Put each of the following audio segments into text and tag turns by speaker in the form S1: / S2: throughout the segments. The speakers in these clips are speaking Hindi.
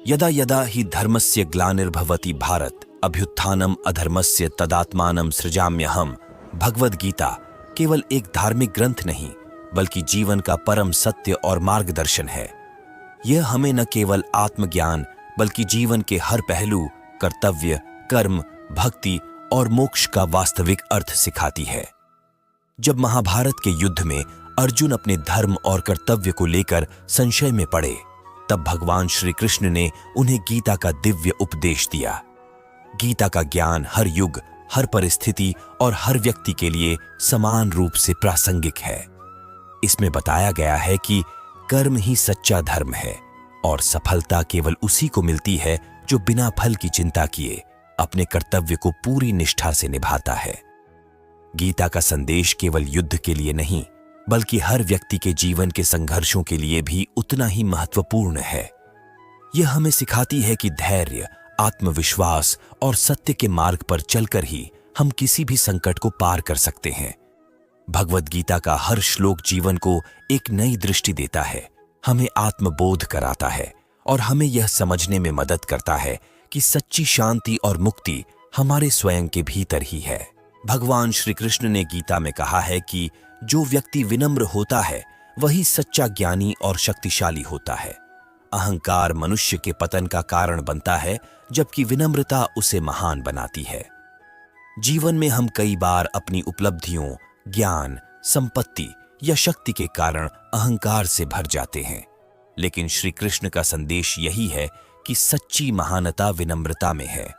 S1: यदा यदा हि धर्मस्य ग्लानिर्भवति भारत अभ्युत्थानम अधर्मस्य तदात्मानं सृजाम्यहम्। भगवद गीता केवल एक धार्मिक ग्रंथ नहीं बल्कि जीवन का परम सत्य और मार्गदर्शन है। यह हमें न केवल आत्मज्ञान बल्कि जीवन के हर पहलू, कर्तव्य, कर्म, भक्ति और मोक्ष का वास्तविक अर्थ सिखाती है। जब महाभारत के युद्ध में अर्जुन अपने धर्म और कर्तव्य को लेकर संशय में पड़े, तब भगवान श्री कृष्ण ने उन्हें गीता का दिव्य उपदेश दिया। गीता का ज्ञान हर युग, हर परिस्थिति और हर व्यक्ति के लिए समान रूप से प्रासंगिक है। इसमें बताया गया है कि कर्म ही सच्चा धर्म है और सफलता केवल उसी को मिलती है जो बिना फल की चिंता किए अपने कर्तव्य को पूरी निष्ठा से निभाता है। गीता का संदेश केवल युद्ध के लिए नहीं बल्कि हर व्यक्ति के जीवन के संघर्षों के लिए भी उतना ही महत्वपूर्ण है। यह हमें सिखाती है कि धैर्य, आत्मविश्वास और सत्य के मार्ग पर चलकर ही हम किसी भी संकट को पार कर सकते हैं। भगवद गीता का हर श्लोक जीवन को एक नई दृष्टि देता है, हमें आत्मबोध कराता है और हमें यह समझने में मदद करता है कि सच्ची शांति और मुक्ति हमारे स्वयं के भीतर ही है। भगवान श्री कृष्ण ने गीता में कहा है कि जो व्यक्ति विनम्र होता है वही सच्चा ज्ञानी और शक्तिशाली होता है। अहंकार मनुष्य के पतन का कारण बनता है जबकि विनम्रता उसे महान बनाती है। जीवन में हम कई बार अपनी उपलब्धियों, ज्ञान, संपत्ति या शक्ति के कारण अहंकार से भर जाते हैं, लेकिन श्री कृष्ण का संदेश यही है कि सच्ची महानता विनम्रता में है।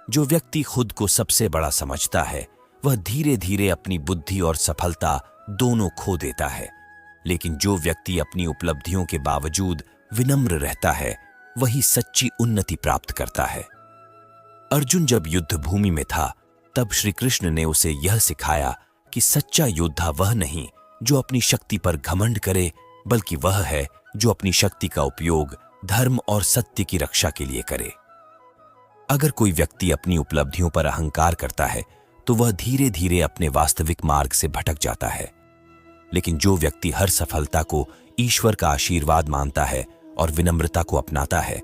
S1: जो व्यक्ति खुद को सबसे बड़ा समझता है वह धीरे धीरे अपनी बुद्धि और सफलता दोनों खो देता है, लेकिन जो व्यक्ति अपनी उपलब्धियों के बावजूद विनम्र रहता है वही सच्ची उन्नति प्राप्त करता है। अर्जुन जब युद्ध भूमि में था तब श्री कृष्ण ने उसे यह सिखाया कि सच्चा योद्धा वह नहीं जो अपनी शक्ति पर घमंड करे, बल्कि वह है जो अपनी शक्ति का उपयोग धर्म और सत्य की रक्षा के लिए करे। अगर कोई व्यक्ति अपनी उपलब्धियों पर अहंकार करता है तो वह धीरे धीरे अपने वास्तविक मार्ग से भटक जाता है, लेकिन जो व्यक्ति हर सफलता को ईश्वर का आशीर्वाद मानता है और विनम्रता को अपनाता है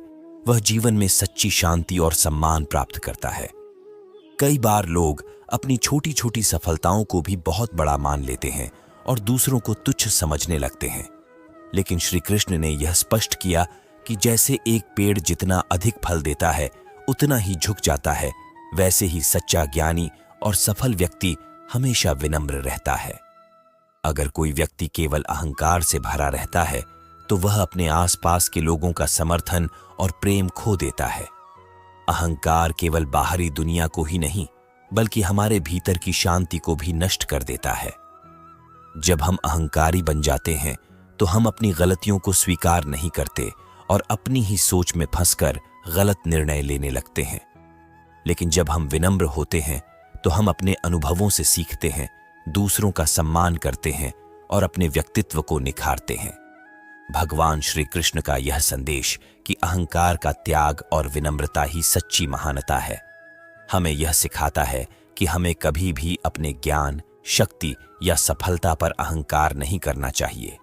S1: वह जीवन में सच्ची शांति और सम्मान प्राप्त करता है। कई बार लोग अपनी छोटी छोटी सफलताओं को भी बहुत बड़ा मान लेते हैं और दूसरों को तुच्छ समझने लगते हैं, लेकिन श्री कृष्ण ने यह स्पष्ट किया कि जैसे एक पेड़ जितना अधिक फल देता है उतना ही झुक जाता है, वैसे ही सच्चा ज्ञानी और सफल व्यक्ति हमेशा विनम्र रहता है। अगर कोई व्यक्ति केवल अहंकार से भरा रहता है तो वह अपने आसपास के लोगों का समर्थन और प्रेम खो देता है। अहंकार केवल बाहरी दुनिया को ही नहीं बल्कि हमारे भीतर की शांति को भी नष्ट कर देता है। जब हम अहंकारी बन जाते हैं तो हम अपनी गलतियों को स्वीकार नहीं करते और अपनी ही सोच में फंसकर गलत निर्णय लेने लगते हैं, लेकिन जब हम विनम्र होते हैं तो हम अपने अनुभवों से सीखते हैं, दूसरों का सम्मान करते हैं और अपने व्यक्तित्व को निखारते हैं। भगवान श्री कृष्ण का यह संदेश कि अहंकार का त्याग और विनम्रता ही सच्ची महानता है हमें यह सिखाता है कि हमें कभी भी अपने ज्ञान, शक्ति या सफलता पर अहंकार नहीं करना चाहिए।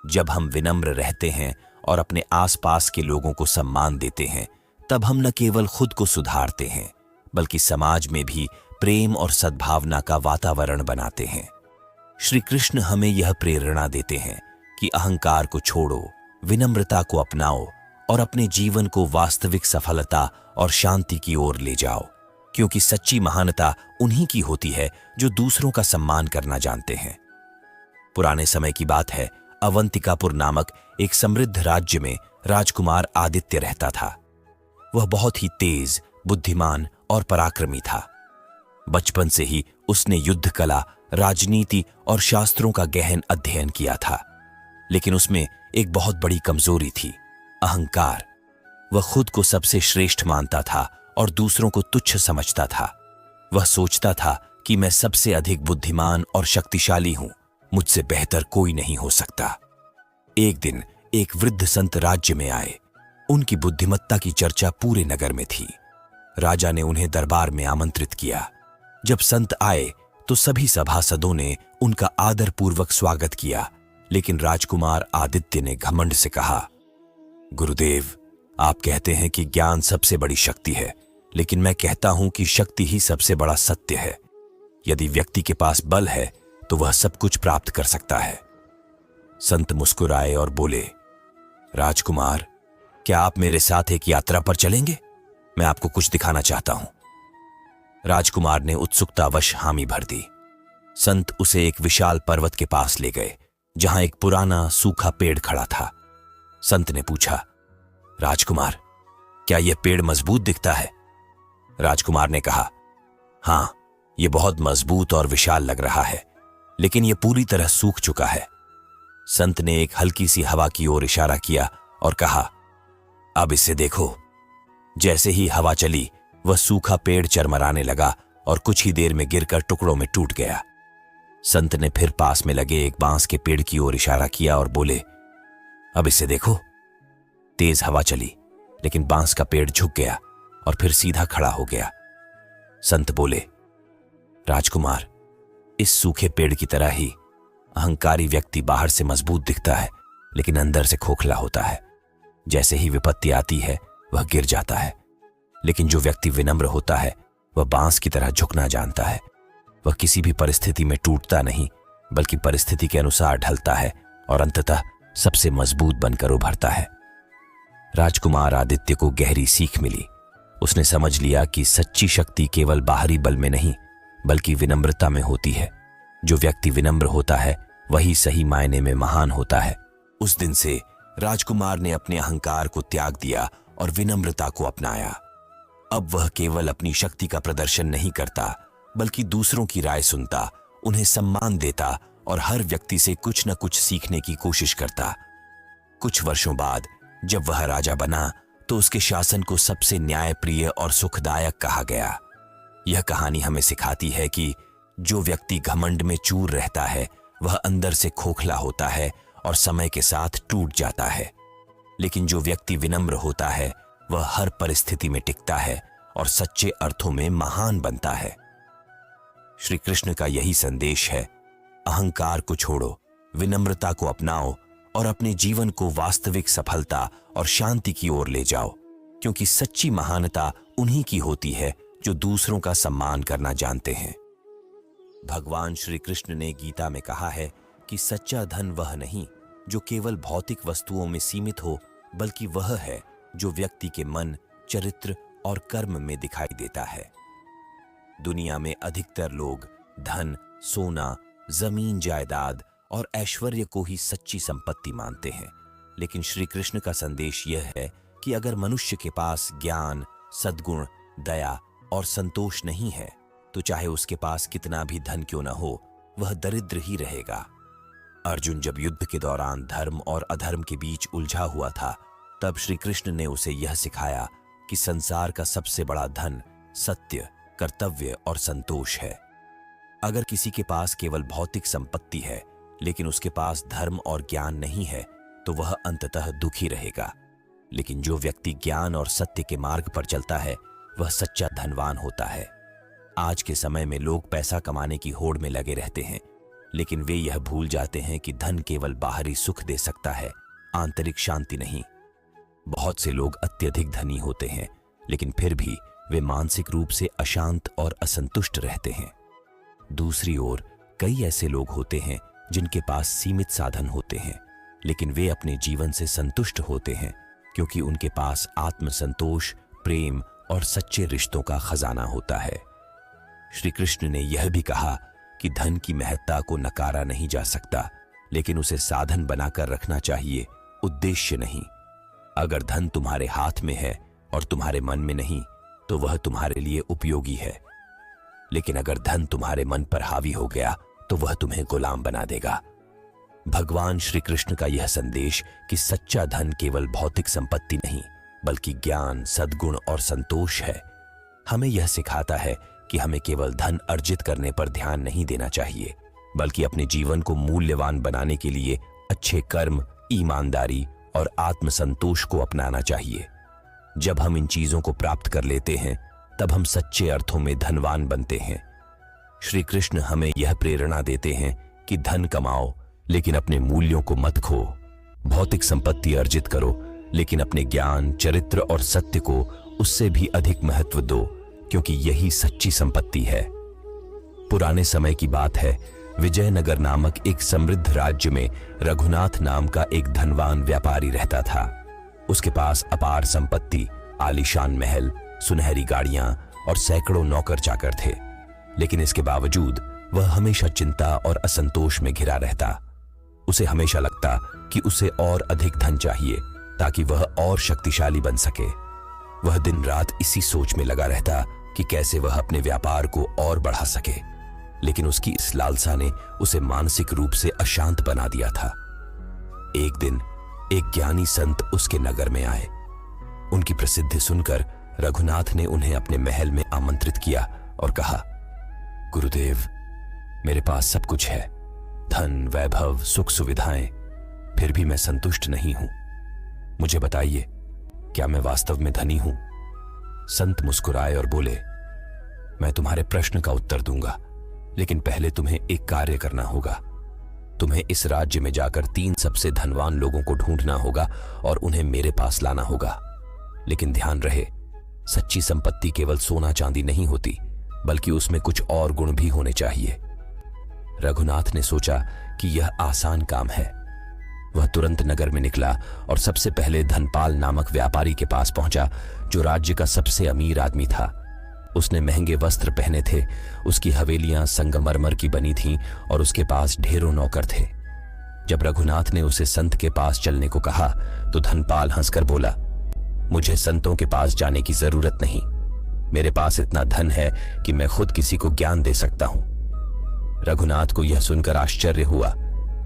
S1: जब हम विनम्र रहते हैं और अपने आसपास के लोगों को सम्मान देते हैं तब हम न केवल खुद को सुधारते हैं बल्कि समाज में भी प्रेम और सद्भावना का वातावरण बनाते हैं। श्री कृष्ण हमें यह प्रेरणा देते हैं कि अहंकार को छोड़ो, विनम्रता को अपनाओ और अपने जीवन को वास्तविक सफलता और शांति की ओर ले जाओ, क्योंकि सच्ची महानता उन्हीं की होती है जो दूसरों का सम्मान करना जानते हैं। पुराने समय की बात है, अवंतिकापुर नामक एक समृद्ध राज्य में राजकुमार आदित्य रहता था। वह बहुत ही तेज, बुद्धिमान और पराक्रमी था। बचपन से ही उसने युद्ध कला, राजनीति और शास्त्रों का गहन अध्ययन किया था, लेकिन उसमें एक बहुत बड़ी कमजोरी थी, अहंकार। वह खुद को सबसे श्रेष्ठ मानता था और दूसरों को तुच्छ समझता था। वह सोचता था कि मैं सबसे अधिक बुद्धिमान और शक्तिशाली हूं, मुझसे बेहतर कोई नहीं हो सकता। एक दिन एक वृद्ध संत राज्य में आए। उनकी बुद्धिमत्ता की चर्चा पूरे नगर में थी। राजा ने उन्हें दरबार में आमंत्रित किया। जब संत आए तो सभी सभासदों ने उनका आदरपूर्वक स्वागत किया, लेकिन राजकुमार आदित्य ने घमंड से कहा, गुरुदेव, आप कहते हैं कि ज्ञान सबसे बड़ी शक्ति है, लेकिन मैं कहता हूं कि शक्ति ही सबसे बड़ा सत्य है। यदि व्यक्ति के पास बल है तो वह सब कुछ प्राप्त कर सकता है। संत मुस्कुराए और बोले, राजकुमार, क्या आप मेरे साथ एक यात्रा पर चलेंगे? मैं आपको कुछ दिखाना चाहता हूं। राजकुमार ने उत्सुकतावश हामी भर दी। संत उसे एक विशाल पर्वत के पास ले गए, जहां एक पुराना सूखा पेड़ खड़ा था। संत ने पूछा, राजकुमार, क्या यह पेड़ मजबूत दिखता है? राजकुमार ने कहा, हां, यह बहुत मजबूत और विशाल लग रहा है, लेकिन यह पूरी तरह सूख चुका है। संत ने एक हल्की सी हवा की ओर इशारा किया और कहा, अब इसे देखो। जैसे ही हवा चली, वह सूखा पेड़ चरमराने लगा और कुछ ही देर में गिरकर टुकड़ों में टूट गया। संत ने फिर पास में लगे एक बांस के पेड़ की ओर इशारा किया और बोले, अब इसे देखो। तेज हवा चली, लेकिन बांस का पेड़ झुक गया और फिर सीधा खड़ा हो गया। संत बोले, राजकुमार, इस सूखे पेड़ की तरह ही अहंकारी व्यक्ति बाहर से मजबूत दिखता है, लेकिन अंदर से खोखला होता है। जैसे ही विपत्ति आती है, वह गिर जाता है, लेकिन जो व्यक्ति विनम्र होता है, वह बांस की तरह झुकना जानता है। वह किसी भी परिस्थिति में टूटता नहीं, बल्कि परिस्थिति के अनुसार ढलता है और अंततः सबसे मजबूत बनकर उभरता है। राजकुमार आदित्य को गहरी सीख मिली। उसने समझ लिया कि सच्ची शक्ति केवल बाहरी बल में नहीं, बल्कि विनम्रता में होती है। जो व्यक्ति विनम्र होता है, वही सही मायने में महान होता है। उस दिन से राजकुमार ने अपने अहंकार को त्याग दिया और विनम्रता को अपनाया। अब वह केवल अपनी शक्ति का प्रदर्शन नहीं करता, बल्कि दूसरों की राय सुनता, उन्हें सम्मान देता और हर व्यक्ति से कुछ न कुछ सीखने की कोशिश करता। कुछ वर्षों बाद जब वह राजा बना, तो उसके शासन को सबसे न्यायप्रिय और सुखदायक कहा गया। यह कहानी हमें सिखाती है कि जो व्यक्ति घमंड में चूर रहता है, वह अंदर से खोखला होता है और समय के साथ टूट जाता है। लेकिन जो व्यक्ति विनम्र होता है, वह हर परिस्थिति में टिकता है और सच्चे अर्थों में महान बनता है। श्री कृष्ण का यही संदेश है, अहंकार को छोड़ो, विनम्रता को अपनाओ और अपने जीवन को वास्तविक सफलता और शांति की ओर ले जाओ, क्योंकि सच्ची महानता उन्हीं की होती है जो दूसरों का सम्मान करना जानते हैं। भगवान श्री कृष्ण ने गीता में कहा है कि सच्चा धन वह नहीं जो केवल भौतिक वस्तुओं में सीमित हो, बल्कि वह है जो व्यक्ति के मन, चरित्र और कर्म में दिखाई देता है। दुनिया में अधिकतर लोग धन, सोना, जमीन जायदाद और ऐश्वर्य को ही सच्ची संपत्ति मानते हैं, लेकिन श्री कृष्ण का संदेश यह है कि अगर मनुष्य के पास ज्ञान, सद्गुण, दया और संतोष नहीं है, तो चाहे उसके पास कितना भी धन क्यों न हो, वह दरिद्र ही रहेगा। अर्जुन जब युद्ध के दौरान धर्म और अधर्म के बीच उलझा हुआ था, तब श्री कृष्ण ने उसे यह सिखाया कि संसार का सबसे बड़ा धन सत्य, कर्तव्य और संतोष है। अगर किसी के पास केवल भौतिक संपत्ति है, लेकिन उसके पास धर्म और ज्ञान नहीं है, तो वह अंततः दुखी रहेगा। लेकिन जो व्यक्ति ज्ञान और सत्य के मार्ग पर चलता है, वह सच्चा धनवान होता है। आज के समय में लोग पैसा कमाने की होड़ में लगे रहते हैं, लेकिन वे यह भूल जाते हैं कि धन केवल बाहरी सुख दे सकता है, आंतरिक शांति नहीं। बहुत से लोग अत्यधिक धनी होते हैं, लेकिन फिर भी वे मानसिक रूप से अशांत और असंतुष्ट रहते हैं। दूसरी ओर कई ऐसे लोग होते हैं जिनके पास सीमित साधन होते हैं, लेकिन वे अपने जीवन से संतुष्ट होते हैं, क्योंकि उनके पास आत्मसंतोष, प्रेम और सच्चे रिश्तों का खजाना होता है। श्री कृष्ण ने यह भी कहा कि धन की महत्ता को नकारा नहीं जा सकता, लेकिन उसे साधन बनाकर रखना चाहिए, उद्देश्य नहीं। अगर धन तुम्हारे हाथ में है और तुम्हारे मन में नहीं, तो वह तुम्हारे लिए उपयोगी है, लेकिन अगर धन तुम्हारे मन पर हावी हो गया, तो वह तुम्हें गुलाम बना देगा। भगवान श्री कृष्ण का यह संदेश कि सच्चा धन केवल भौतिक संपत्ति नहीं, बल्कि ज्ञान, सद्गुण और संतोष है, हमें यह सिखाता है कि हमें केवल धन अर्जित करने पर ध्यान नहीं देना चाहिए, बल्कि अपने जीवन को मूल्यवान बनाने के लिए अच्छे कर्म, ईमानदारी और आत्मसंतोष को अपनाना चाहिए। जब हम इन चीजों को प्राप्त कर लेते हैं, तब हम सच्चे अर्थों में धनवान बनते हैं। श्री कृष्ण हमें यह प्रेरणा देते हैं कि धन कमाओ, लेकिन अपने मूल्यों को मत खो। भौतिक संपत्ति अर्जित करो, लेकिन अपने ज्ञान, चरित्र और सत्य को उससे भी अधिक महत्व दो, क्योंकि यही सच्ची संपत्ति है। पुराने समय की बात है। विजयनगर नामक एक समृद्ध राज्य में रघुनाथ नाम का एक धनवान व्यापारी रहता था। उसके पास अपार संपत्ति, आलीशान महल, सुनहरी गाड़ियां और सैकड़ों नौकर चाकर थे। लेकिन इसके बावजूद वह हमेशा चिंता और असंतोष में घिरा रहता। उसे हमेशा लगता कि उसे और अधिक धन चाहिए ताकि वह और शक्तिशाली बन सके। वह दिन रात इसी सोच में लगा रहता कि कैसे वह अपने व्यापार को और बढ़ा सके। लेकिन उसकी इस लालसा ने उसे मानसिक रूप से अशांत बना दिया था। एक दिन एक ज्ञानी संत उसके नगर में आए। उनकी प्रसिद्धि सुनकर रघुनाथ ने उन्हें अपने महल में आमंत्रित किया और कहा, गुरुदेव, मेरे पास सब कुछ है, धन, वैभव, सुख सुविधाएं, फिर भी मैं संतुष्ट नहीं हूं। मुझे बताइए, क्या मैं वास्तव में धनी हूं? संत मुस्कुराए और बोले, मैं तुम्हारे प्रश्न का उत्तर दूंगा, लेकिन पहले तुम्हें एक कार्य करना होगा। तुम्हें इस राज्य में जाकर 3 सबसे धनवान लोगों को ढूंढना होगा और उन्हें मेरे पास लाना होगा। लेकिन ध्यान रहे, सच्ची संपत्ति केवल सोना चांदी नहीं होती, बल्कि उसमें कुछ और गुण भी होने चाहिए। रघुनाथ ने सोचा कि यह आसान काम है। वह तुरंत नगर में निकला और सबसे पहले धनपाल नामक व्यापारी के पास पहुंचा, जो राज्य का सबसे अमीर आदमी था। उसने महंगे वस्त्र पहने थे, उसकी हवेलियां संगमरमर की बनी थीं और उसके पास ढेरों नौकर थे। जब रघुनाथ ने उसे संत के पास चलने को कहा तो धनपाल हंसकर बोला, मुझे संतों के पास जाने की जरूरत नहीं। मेरे पास इतना धन है कि मैं खुद किसी को ज्ञान दे सकता हूं। रघुनाथ को यह सुनकर आश्चर्य हुआ,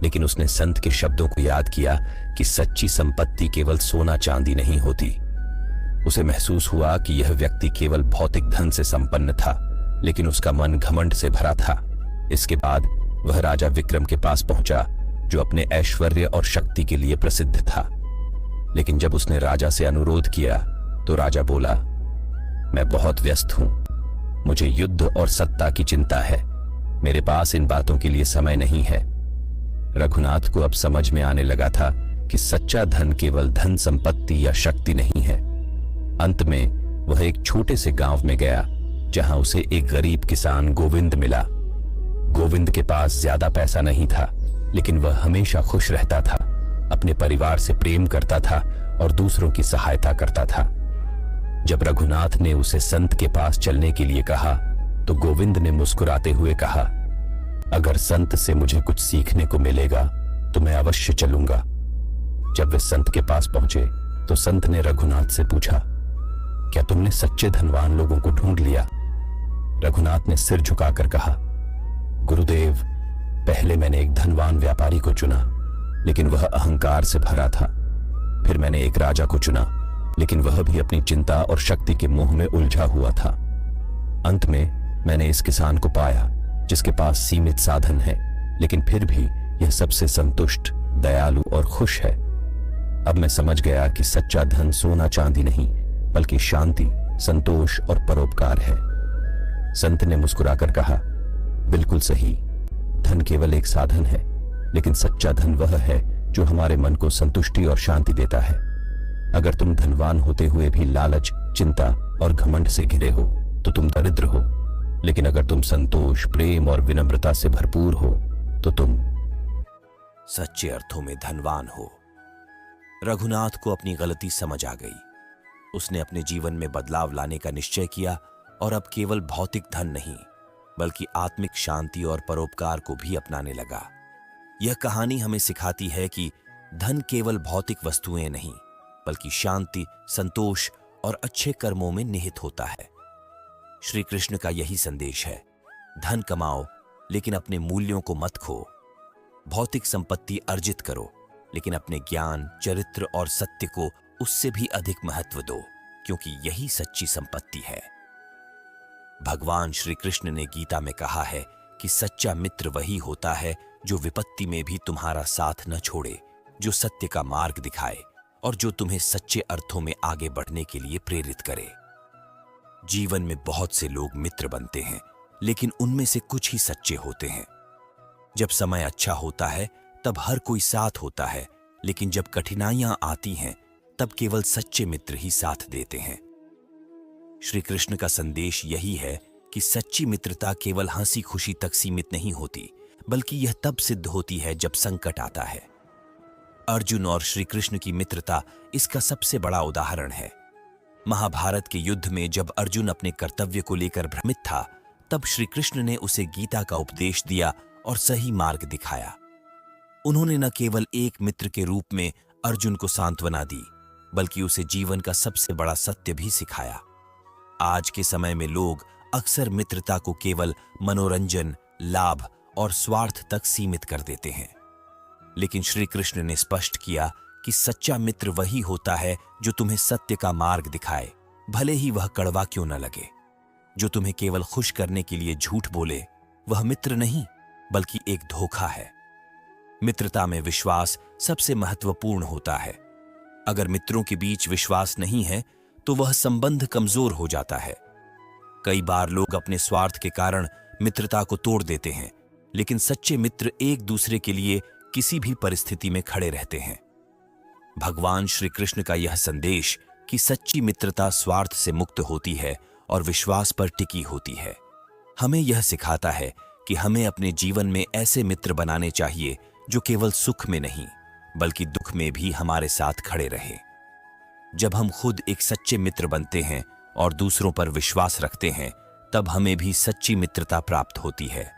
S1: लेकिन उसने संत के शब्दों को याद किया कि सच्ची संपत्ति केवल सोना चांदी नहीं होती। उसे महसूस हुआ कि यह व्यक्ति केवल भौतिक धन से संपन्न था, लेकिन उसका मन घमंड से भरा था। इसके बाद वह राजा विक्रम के पास पहुंचा, जो अपने ऐश्वर्य और शक्ति के लिए प्रसिद्ध था। लेकिन जब उसने राजा से अनुरोध किया तो राजा बोला, मैं बहुत व्यस्त हूं, मुझे युद्ध और सत्ता की चिंता है, मेरे पास इन बातों के लिए समय नहीं है। रघुनाथ को अब समझ में आने लगा था कि सच्चा धन केवल धन संपत्ति या शक्ति नहीं है। अंत में वह एक छोटे से गांव में गया, जहां उसे एक गरीब किसान गोविंद मिला। गोविंद के पास ज्यादा पैसा नहीं था, लेकिन वह हमेशा खुश रहता था, अपने परिवार से प्रेम करता था और दूसरों की सहायता करता था। जब रघुनाथ ने उसे संत के पास चलने के लिए कहा तो गोविंद ने मुस्कुराते हुए कहा, अगर संत से मुझे कुछ सीखने को मिलेगा तो मैं अवश्य चलूंगा। जब वे संत के पास पहुंचे तो संत ने रघुनाथ से पूछा, क्या तुमने सच्चे धनवान लोगों को ढूंढ लिया? रघुनाथ ने सिर झुकाकर कहा, गुरुदेव, पहले मैंने एक धनवान व्यापारी को चुना, लेकिन वह अहंकार से भरा था। फिर मैंने एक राजा को चुना, लेकिन वह भी अपनी चिंता और शक्ति के मोह में उलझा हुआ था। अंत में मैंने इस किसान को पाया, जिसके पास सीमित साधन है, लेकिन फिर भी यह सबसे संतुष्ट, दयालु और खुश है। अब मैं समझ गया कि सच्चा धन सोना चांदी नहीं, बल्कि शांति, संतोष और परोपकार है। संत ने मुस्कुराकर कहा, बिल्कुल सही, धन केवल एक साधन है, लेकिन सच्चा धन वह है जो हमारे मन को संतुष्टि और शांति देता है। अगर तुम धनवान होते हुए भी लालच, चिंता और घमंड से घिरे हो तो तुम दरिद्र हो, लेकिन अगर तुम संतोष, प्रेम और विनम्रता से भरपूर हो तो तुम
S2: सच्चे अर्थों में धनवान हो। रघुनाथ को अपनी गलती समझ आ गई। उसने अपने जीवन में बदलाव लाने का निश्चय किया और अब केवल भौतिक धन नहीं, बल्कि आत्मिक शांति और परोपकार को भी अपनाने लगा। यह कहानी हमें सिखाती है कि धन केवल भौतिक वस्तुएं नहीं, बल्कि शांति, संतोष और अच्छे कर्मों में निहित होता है। श्री कृष्ण का यही संदेश है, धन कमाओ लेकिन अपने मूल्यों को मत खो। भौतिक संपत्ति अर्जित करो, लेकिन अपने ज्ञान, चरित्र और सत्य को उससे भी अधिक महत्व दो, क्योंकि यही सच्ची संपत्ति है। भगवान श्री कृष्ण ने गीता में कहा है कि सच्चा मित्र वही होता है जो विपत्ति में भी तुम्हारा साथ न छोड़े, जो सत्य का मार्ग दिखाए और जो तुम्हें सच्चे अर्थों में आगे बढ़ने के लिए प्रेरित करे। जीवन में बहुत से लोग मित्र बनते हैं, लेकिन उनमें से कुछ ही सच्चे होते हैं। जब समय अच्छा होता है तब हर कोई साथ होता है, लेकिन जब कठिनाइयां आती हैं
S1: तब केवल सच्चे मित्र ही साथ देते हैं। श्री कृष्ण का संदेश यही है कि सच्ची मित्रता केवल हंसी खुशी तक सीमित नहीं होती, बल्कि यह तब सिद्ध होती है जब संकट आता है। अर्जुन और श्री कृष्ण की मित्रता इसका सबसे बड़ा उदाहरण है। महाभारत के युद्ध में जब अर्जुन अपने कर्तव्य को लेकर भ्रमित था, तब श्री कृष्ण ने उसे गीता का उपदेश दिया और सही मार्ग दिखाया। उन्होंने न केवल एक मित्र के रूप में अर्जुन को सांत्वना दी, बल्कि उसे जीवन का सबसे बड़ा सत्य भी सिखाया। आज के समय में लोग अक्सर मित्रता को केवल मनोरंजन, लाभ और स्वार्थ तक सीमित कर देते हैं, लेकिन श्री कृष्ण ने स्पष्ट किया कि सच्चा मित्र वही होता है जो तुम्हें सत्य का मार्ग दिखाए, भले ही वह कड़वा क्यों न लगे। जो तुम्हें केवल खुश करने के लिए झूठ बोले, वह मित्र नहीं बल्कि एक धोखा है। मित्रता में विश्वास सबसे महत्वपूर्ण होता है। अगर मित्रों के बीच विश्वास नहीं है तो वह संबंध कमजोर हो जाता है। कई बार लोग अपने स्वार्थ के कारण मित्रता को तोड़ देते हैं, लेकिन सच्चे मित्र एक दूसरे के लिए किसी भी परिस्थिति में खड़े रहते हैं। भगवान श्री कृष्ण का यह संदेश कि सच्ची मित्रता स्वार्थ से मुक्त होती है और विश्वास पर टिकी होती है, हमें यह सिखाता है कि हमें अपने जीवन में ऐसे मित्र बनाने चाहिए जो केवल सुख में नहीं बल्कि दुख में भी हमारे साथ खड़े रहें। जब हम खुद एक सच्चे मित्र बनते हैं और दूसरों पर विश्वास रखते हैं, तब हमें भी सच्ची मित्रता प्राप्त होती है।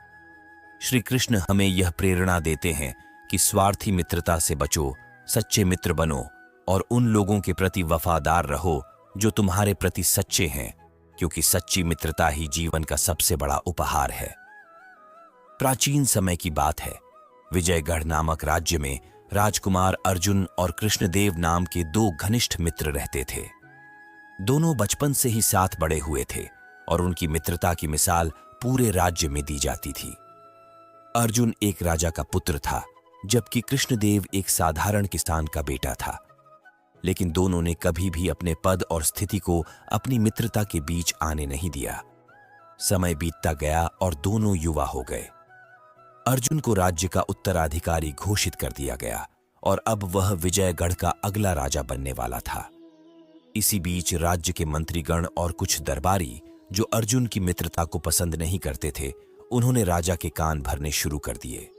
S1: श्री कृष्ण हमें यह प्रेरणा देते हैं कि स्वार्थी मित्रता से बचो, सच्चे मित्र बनो और उन लोगों के प्रति वफादार रहो जो तुम्हारे प्रति सच्चे हैं, क्योंकि सच्ची मित्रता ही जीवन का सबसे बड़ा उपहार है। प्राचीन समय की बात है। विजयगढ़ नामक राज्य में राजकुमार अर्जुन और कृष्णदेव नाम के दो घनिष्ठ मित्र रहते थे। दोनों बचपन से ही साथ बड़े हुए थे और उनकी मित्रता की मिसाल पूरे राज्य में दी जाती थी। अर्जुन एक राजा का पुत्र था, जबकि कृष्णदेव एक साधारण किसान का बेटा था। लेकिन दोनों ने कभी भी अपने पद और स्थिति को अपनी मित्रता के बीच आने नहीं दिया। समय बीतता गया और दोनों युवा हो गए। अर्जुन को राज्य का उत्तराधिकारी घोषित कर दिया गया और अब वह विजयगढ़ का अगला राजा बनने वाला था। इसी बीच राज्य के मंत्रीगण और कुछ दरबारी जो अर्जुन की मित्रता को पसंद नहीं करते थे, उन्होंने राजा के कान भरने शुरू कर दिए।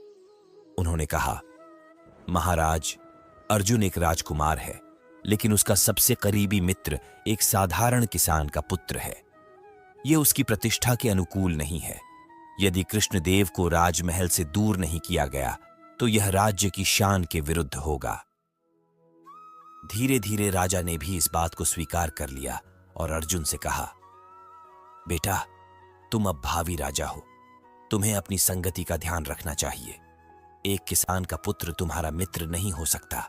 S1: उन्होंने कहा, महाराज, अर्जुन एक राजकुमार है, लेकिन उसका सबसे करीबी मित्र एक साधारण किसान का पुत्र है। यह उसकी प्रतिष्ठा के अनुकूल नहीं है। यदि कृष्णदेव को राजमहल से दूर नहीं किया गया तो यह राज्य की शान के विरुद्ध होगा। धीरे धीरे राजा ने भी इस बात को स्वीकार कर लिया और अर्जुन से कहा, बेटा, तुम अब भावी राजा हो, तुम्हें अपनी संगति का ध्यान रखना चाहिए। एक किसान का पुत्र तुम्हारा मित्र नहीं हो सकता।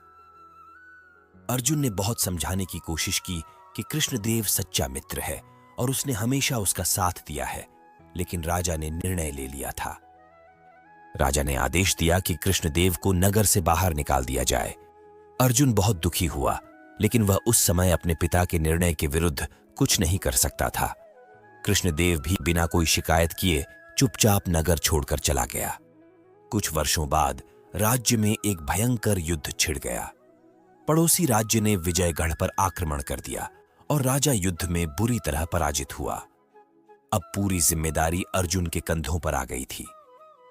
S1: अर्जुन ने बहुत समझाने की कोशिश की कि कृष्णदेव सच्चा मित्र है और उसने हमेशा उसका साथ दिया है, लेकिन राजा ने निर्णय ले लिया था। राजा ने आदेश दिया कि कृष्णदेव को नगर से बाहर निकाल दिया जाए। अर्जुन बहुत दुखी हुआ, लेकिन वह उस समय अपने पिता के निर्णय के विरुद्ध कुछ नहीं कर सकता था। कृष्णदेव भी बिना कोई शिकायत किए चुपचाप नगर छोड़कर चला गया। कुछ वर्षों बाद राज्य में एक भयंकर युद्ध छिड़ गया। पड़ोसी राज्य ने विजयगढ़ पर आक्रमण कर दिया और राजा युद्ध में बुरी तरह पराजित हुआ। अब पूरी जिम्मेदारी अर्जुन के कंधों पर आ गई थी,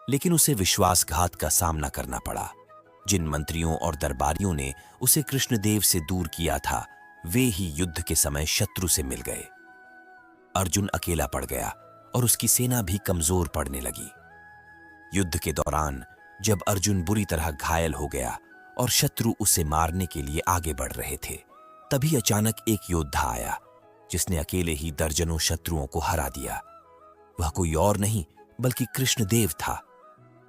S1: लेकिन उसे विश्वासघात का सामना करना पड़ा। जिन मंत्रियों और दरबारियों ने उसे कृष्णदेव से दूर किया था, वे ही युद्ध के समय शत्रु से मिल गए। अर्जुन अकेला पड़ गया और उसकी सेना भी कमजोर पड़ने लगी। युद्ध के दौरान जब अर्जुन बुरी तरह घायल हो गया और शत्रु उसे मारने के लिए आगे बढ़ रहे थे, तभी अचानक एक योद्धा आया जिसने अकेले ही दर्जनों शत्रुओं को हरा दिया। वह कोई और नहीं बल्कि कृष्णदेव था।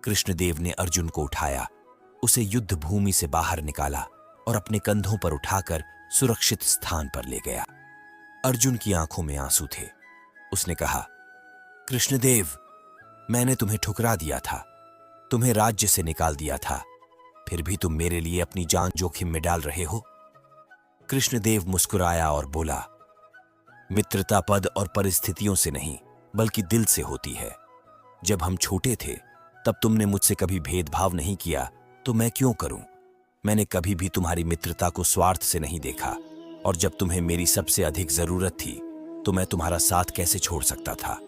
S1: कृष्णदेव ने अर्जुन को उठाया, उसे युद्ध भूमि से बाहर निकाला और अपने कंधों पर उठाकर सुरक्षित स्थान पर ले गया। अर्जुन की आंखों में आंसू थे। उसने कहा, कृष्णदेव, मैंने तुम्हें ठुकरा दिया था, तुम्हें राज्य से निकाल दिया था, फिर भी तुम मेरे लिए अपनी जान जोखिम में डाल रहे हो। कृष्णदेव मुस्कुराया और बोला, मित्रता पद और परिस्थितियों से नहीं बल्कि दिल से होती है। जब हम छोटे थे तब तुमने मुझसे कभी भेदभाव नहीं किया, तो मैं क्यों करूं?
S2: मैंने कभी भी तुम्हारी मित्रता को स्वार्थ से नहीं देखा, और जब तुम्हें मेरी सबसे अधिक जरूरत थी तो मैं तुम्हारा साथ कैसे छोड़ सकता था।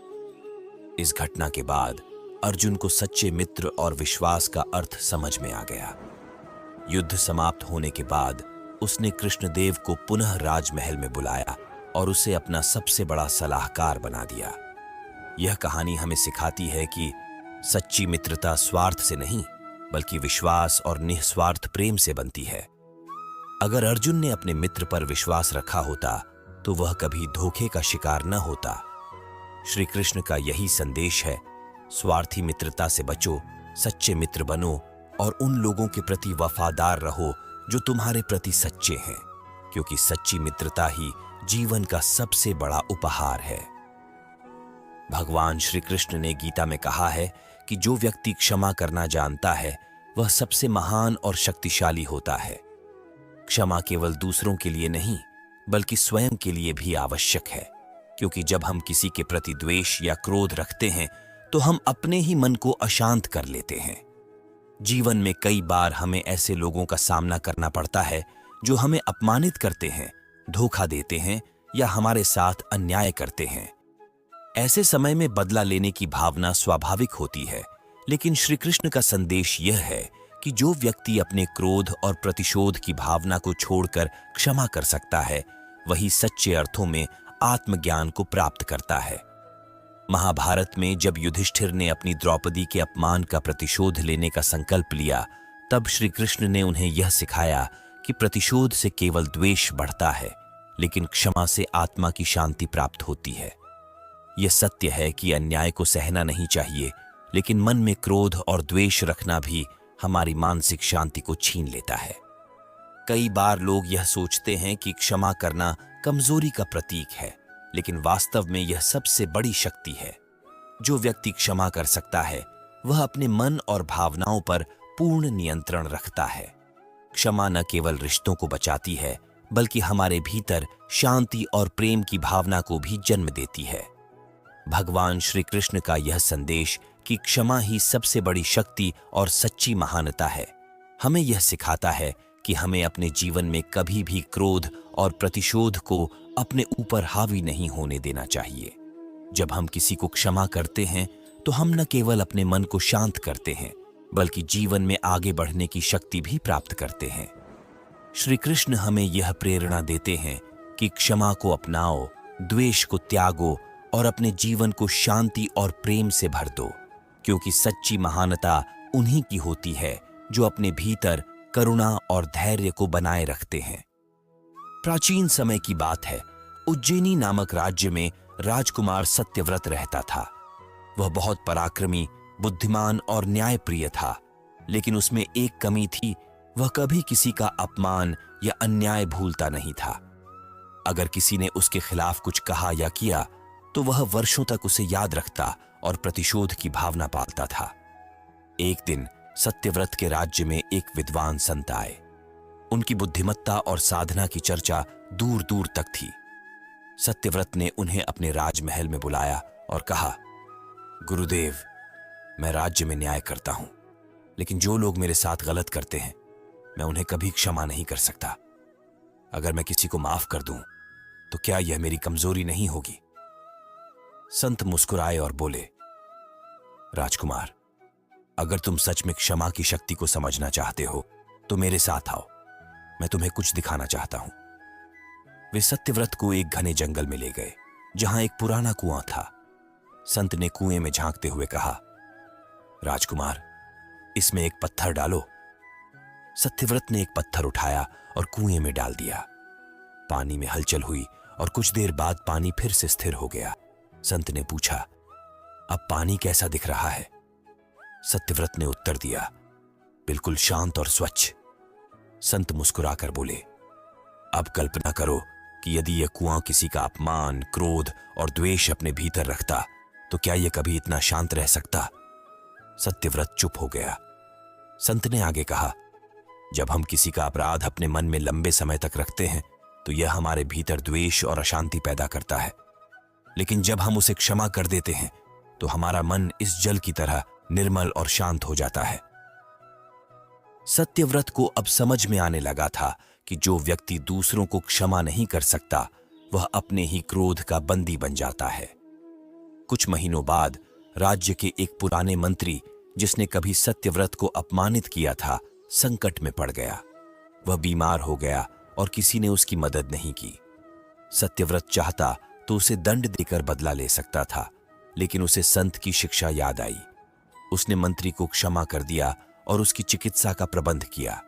S2: इस घटना के बाद अर्जुन को सच्चे मित्र और विश्वास का अर्थ समझ में आ गया। युद्ध समाप्त होने के बाद उसने कृष्णदेव को पुनः राजमहल में बुलाया और उसे अपना सबसे बड़ा सलाहकार बना दिया। यह कहानी हमें सिखाती है कि सच्ची मित्रता स्वार्थ से नहीं बल्कि विश्वास और निस्वार्थ प्रेम से बनती है। अगर अर्जुन ने अपने मित्र पर विश्वास रखा होता तो वह कभी धोखे का शिकार न होता। श्री कृष्ण का यही संदेश है, स्वार्थी मित्रता से बचो, सच्चे मित्र बनो और उन लोगों के प्रति वफादार रहो जो तुम्हारे प्रति सच्चे हैं, क्योंकि सच्ची मित्रता ही जीवन का सबसे बड़ा उपहार है। भगवान श्री कृष्ण ने गीता में कहा है कि जो व्यक्ति क्षमा करना जानता है वह सबसे महान और शक्तिशाली होता है। क्षमा केवल दूसरों के लिए नहीं बल्कि स्वयं के लिए भी आवश्यक है, क्योंकि जब हम किसी के प्रति द्वेष या क्रोध रखते हैं तो हम अपने ही मन को अशांत कर लेते हैं। जीवन में कई बार हमें ऐसे लोगों का सामना करना पड़ता है जो हमें अपमानित करते हैं, धोखा देते हैं या हमारे साथ अन्याय करते हैं। ऐसे समय में बदला लेने की भावना स्वाभाविक होती है, लेकिन श्री कृष्ण का संदेश यह है कि जो व्यक्ति अपने क्रोध और प्रतिशोध की भावना को छोड़कर क्षमा कर सकता है वही सच्चे अर्थों में आत्मज्ञान को प्राप्त करता है। महाभारत में जब युधिष्ठिर ने अपनी द्रौपदी के अपमान का प्रतिशोध लेने का संकल्प लिया, तब श्री कृष्ण ने उन्हें यह सिखाया कि प्रतिशोध से केवल द्वेष बढ़ता है, लेकिन क्षमा से आत्मा की शांति प्राप्त होती है। यह सत्य है कि अन्याय को सहना नहीं चाहिए, लेकिन मन में क्रोध और द्वेष रखना भी हमारी मानसिक शांति को छीन लेता है। कई बार लोग यह सोचते हैं कि क्षमा करना कमजोरी का प्रतीक है, लेकिन वास्तव में यह सबसे बड़ी शक्ति है। जो व्यक्ति क्षमा कर सकता है वह अपने मन और भावनाओं पर पूर्ण नियंत्रण रखता है। क्षमा न केवल रिश्तों को बचाती है बल्कि हमारे भीतर शांति और प्रेम की भावना को भी जन्म देती है। भगवान श्री कृष्ण का यह संदेश कि क्षमा ही सबसे बड़ी शक्ति और सच्ची महानता है, हमें यह सिखाता है कि हमें अपने जीवन में कभी भी क्रोध और प्रतिशोध को अपने ऊपर हावी नहीं होने देना चाहिए। जब हम किसी को क्षमा करते हैं तो हम न केवल अपने मन को शांत करते हैं बल्कि जीवन में आगे बढ़ने की शक्ति भी प्राप्त करते हैं। श्री कृष्ण हमें यह प्रेरणा देते हैं कि क्षमा को अपनाओ, द्वेष को त्यागो और अपने जीवन को शांति और प्रेम से भर दो, क्योंकि सच्ची महानता उन्हीं की होती है जो अपने भीतर करुणा और धैर्य को बनाए रखते हैं। प्राचीन समय की बात है, उज्जैनी नामक राज्य में राजकुमार सत्यव्रत रहता था। वह बहुत पराक्रमी, बुद्धिमान और न्यायप्रिय था, लेकिन उसमें एक कमी थी, वह कभी किसी का अपमान या अन्याय भूलता नहीं था। अगर किसी ने उसके खिलाफ कुछ कहा या किया तो वह वर्षों तक उसे याद रखता और प्रतिशोध की भावना पालता था। एक दिन सत्यव्रत के राज्य में एक विद्वान संत आए। उनकी बुद्धिमत्ता और साधना की चर्चा दूर दूर तक थी। सत्यव्रत ने उन्हें अपने राजमहल में बुलाया और कहा, गुरुदेव, मैं राज्य में न्याय करता हूं, लेकिन जो लोग मेरे साथ गलत करते हैं मैं उन्हें कभी क्षमा नहीं कर सकता। अगर मैं किसी को माफ कर दूं तो क्या यह मेरी कमजोरी नहीं होगी? संत मुस्कुराए और बोले, राजकुमार, अगर तुम सच में क्षमा की शक्ति को समझना चाहते हो तो मेरे साथ आओ, मैं तुम्हें कुछ दिखाना चाहता हूं। वे सत्यव्रत को एक घने जंगल में ले गए जहां एक पुराना कुआं था। संत ने कुएं में झांकते हुए कहा, राजकुमार, इसमें एक पत्थर डालो। सत्यव्रत ने एक पत्थर उठाया और कुएं में डाल दिया। पानी में हलचल हुई और कुछ देर बाद पानी फिर से स्थिर हो गया। संत ने पूछा, अब पानी कैसा दिख रहा है? सत्यव्रत ने उत्तर दिया, बिल्कुल शांत और स्वच्छ। संत मुस्कुराकर बोले, अब कल्पना करो कि यदि यह कुआं किसी का अपमान, क्रोध और द्वेष अपने भीतर रखता तो क्या यह कभी इतना शांत रह सकता? सत्यव्रत चुप हो गया। संत ने आगे कहा, जब हम किसी का अपराध अपने मन में लंबे समय तक रखते हैं तो यह हमारे भीतर द्वेष और अशांति पैदा करता है, लेकिन जब हम उसे क्षमा कर देते हैं तो हमारा मन इस जल की तरह निर्मल और शांत हो जाता है।
S1: सत्यव्रत को अब समझ में आने लगा था कि जो व्यक्ति दूसरों को क्षमा नहीं कर सकता वह अपने ही क्रोध का बंदी बन जाता है। कुछ महीनों बाद राज्य के एक पुराने मंत्री, जिसने कभी सत्यव्रत को अपमानित किया था, संकट में पड़ गया। वह बीमार हो गया और किसी ने उसकी मदद नहीं की। सत्यव्रत चाहता तो उसे दंड देकर बदला ले सकता था, लेकिन उसे संत की शिक्षा याद आई। उसने मंत्री को क्षमा कर दिया और उसकी चिकित्सा का प्रबंध किया।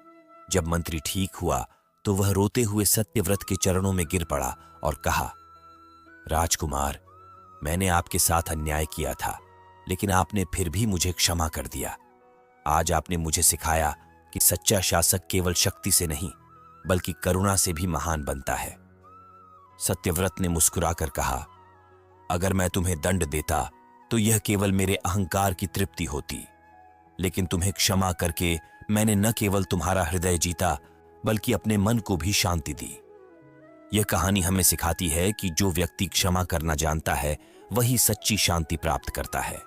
S1: जब मंत्री ठीक हुआ तो वह रोते हुए सत्यव्रत के चरणों में गिर पड़ा और कहा, राजकुमार, मैंने आपके साथ अन्याय किया था, लेकिन आपने फिर भी मुझे क्षमा कर दिया। आज आपने मुझे सिखाया कि सच्चा शासक केवल शक्ति से नहीं बल्कि करुणा से भी महान बनता है। सत्यव्रत ने मुस्कुराकर कहा, अगर मैं तुम्हें दंड देता तो यह केवल मेरे अहंकार की तृप्ति होती, लेकिन तुम्हें क्षमा करके मैंने न केवल तुम्हारा हृदय जीता बल्कि अपने मन को भी शांति दी। यह कहानी हमें सिखाती है कि जो व्यक्ति क्षमा करना जानता है वही सच्ची शांति प्राप्त करता है।